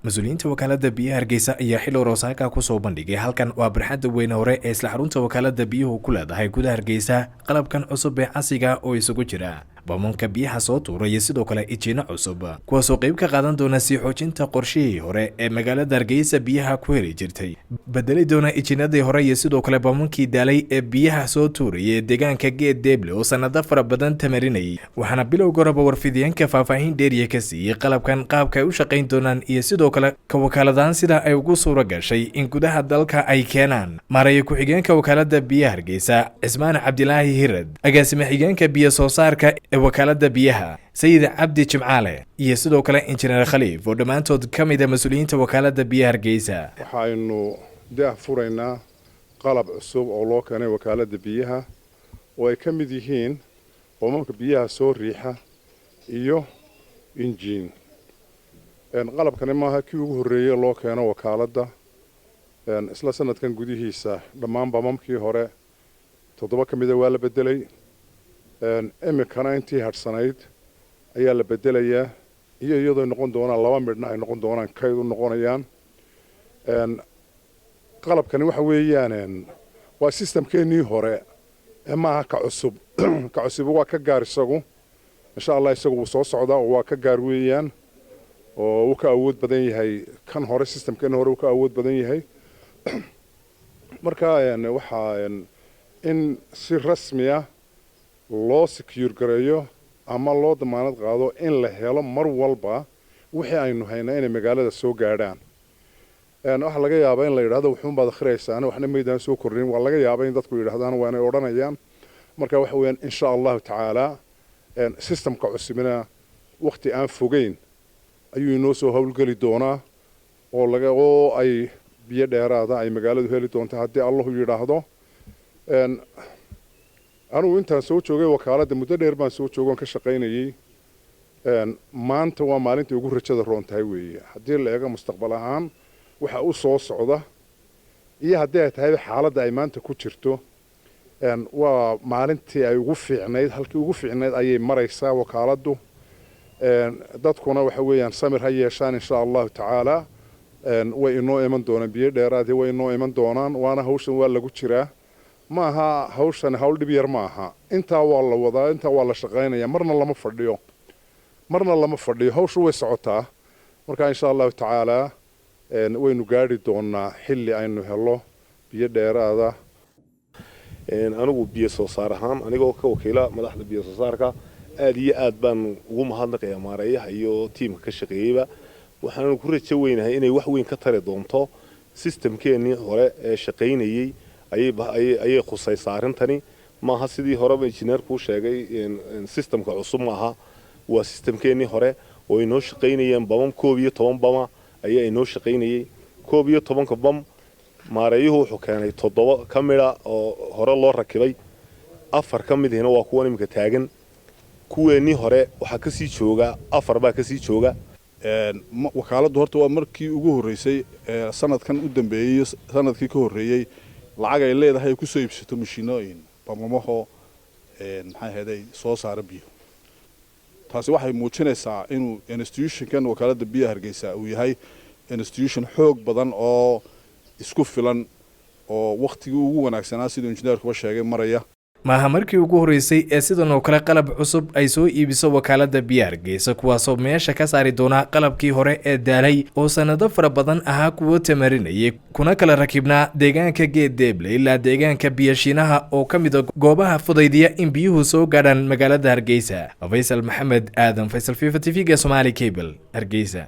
mas-uuliyiinta wakaalada biyaha Hargeysa ayaa xil Rosaaka ku soo bandhigay halkan waa barxadda weyn hore ee isla xarunta wakaalada biyuhu ku leedahay gudaha Hargeysa qalabkan cusub ee casriga oo isugu jira bamamka biyaha soo tuuraya sidoo kale ijiino cusub kuwaas oo qayb ka qaadan doona sii xoojinta qorshihii hore ee magaalada Hargeysa biyaha ku heli jirtay bedeli doona ijiinadii hore iyo sidoo kale bamamkii daalay ee biyaha soo tuuraya deegaanka Geed Deeble oo sanado fara badan tamarinayay waxaana bilowga raba warfidiyeenka faahfaahin dheeriye ka siiyay qalabkan qaabka ay u shaqayn doonaan iyo sidoo kale ka wakaaladaan sida ay ugu suura gashay in gudaha dalka ay keenaan maaraya ku-xigeenka wakaalada biyaha Hargeysa Cismaan Cabdilaahi Hirad agaasime xigeenka biyo soo saarka ee wakaalada biyaha Sayid Cabdi Jimcaale iyo sidoo kale injineer Khaliif oo dhamaantood ka mid ah mas'uuliyiinta wakaalada biyaha Hargeysa waxaanu furaynaa qalab cusub oo loo keenay wakaalada biyaha oo ay ka mid yihiin bamamka biyaha soo riixa iyo injiin qalabkani maaha kii ugu horeeyay loo keeno wakaalada isla sanadkan gudihiisa dhammaan bamamkii hore 7 ka mid ah waa la bedelay imikana intii harsanayd ayaa la bedelayaa iyadoo noqon doona 2 midna ay noqon doonaan kayd u noqonayaan qalabkani waxa weeyaan waa systemkeenii hore maaha ka cusub ka cusub waa ka gaar isagu insha Allah isagu wuu soo socdaa oo waa ka gaar weeyaan oo uu ka awood badan yahay kan hore systemkeen hore uu ka awood badan yahay marka waxa in si rasmi ah loo secure gareeyo ama loo damaanad qaado in la helo mar walba wixii aynu haynaa inay magaalada soo gaadhaan waxa laga yaabaa in la yiraahdo wuxuu baad akhriyeysaan waxna meedaan soo kordhin waa laga yaabaa in dadku yiraahdaan waa inay oranayaan marka waxa weeyaan insha Allah taala systemka cusubina waqti aan fogeyn ayuu inoo soo hawlgali doonaa oo ay biyo dheeraada ay magaaladu heli doonto haddii Allah yiraahdo anu intaan soo joogay wakaalada muddo dheer baan soo joogon ka shaqaynayay maanta waa maalintii ugu rajada roontahay weeye haddii la eego mustaqbal ahaan waxa uu soo socda iyo haddii ay tahay xaaladda ay maanta ku jirto waa maalintii ay ugu fiicnayd halkii ugu fiicnayd ayay maraysaa wakaaladu dadkuna waxa weeyaan samir ha yeeshaan insha Allah taala way inoo iman doonaan biyo dheeraad way inoo iman doonaan waana hawshan waa lagu jiraa maaha hawshan hawl dhib yar maaha inta waa la wadaa inta waa la shaqaynaya marna lama fadhiyo hawshu way socotaa marka insha Allah taala waynu gaari doonaa xilli aynu helo biyo dheeraada anigu biyo soo saar ahaan anigoo ka wakiila madaxda biyo soo saarka aad iyo aad baan ugu mahadnaqayaa maareeyaha iyo tiimka ka shaqeeyayba waxaan ku rajo weynahay inay wax weyn ka tari doonto systemkeenii hore ee shaqaynayay ayay khusaysaa arrintani maaha sidii horeba injineerku sheegay systemka cusub maaha waa systemkeenii hore oo inoo shaqaynayeen bamam 11 bama ayaa inoo shaqaynayay 11 bam maareeyuhu wuxuu keenay 7 ka mid ah oo hore loo rakibay 4 ka mid ahna waa kuwa imika taagan kuweenii hore waxa ka sii jooga 4 baa ka sii jooga wakaaladu horta waa markii ugu horeysay sanadkan u dambeeyay sanadkii ka horeeyay lacag ay leedahay ku soo iibsato mashiinooyin bamamaho maxay heeday soo saar biyo taasi waxay muujinaysaa inuu institution-kan wakaalada biyaha Hargeysa uu yahay institution xoog badan oo isku filan oo waqtigii ugu wanaagsanaa sida injineerku sheegay maraya maaha markii ugu horeysay ee sidan oo kale qalab cusub ay soo iibiso wakaalada biyaha Hargeysa kuwaas oo meesha ka saari doona qalabkii hore ee daalay oo sanado fara badan ahaa kuwa tamarinayay kuna kala rakibnaa deegaanka Geed Deeble ilaa deegaanka biyashinaha oo ka mid ah goobaha fudaydiya in biyuhu soo gaadhaan magaalada Hargeysa Faisal Maxamed Aadan Faisal TV-ga Somali Cable Hargeysa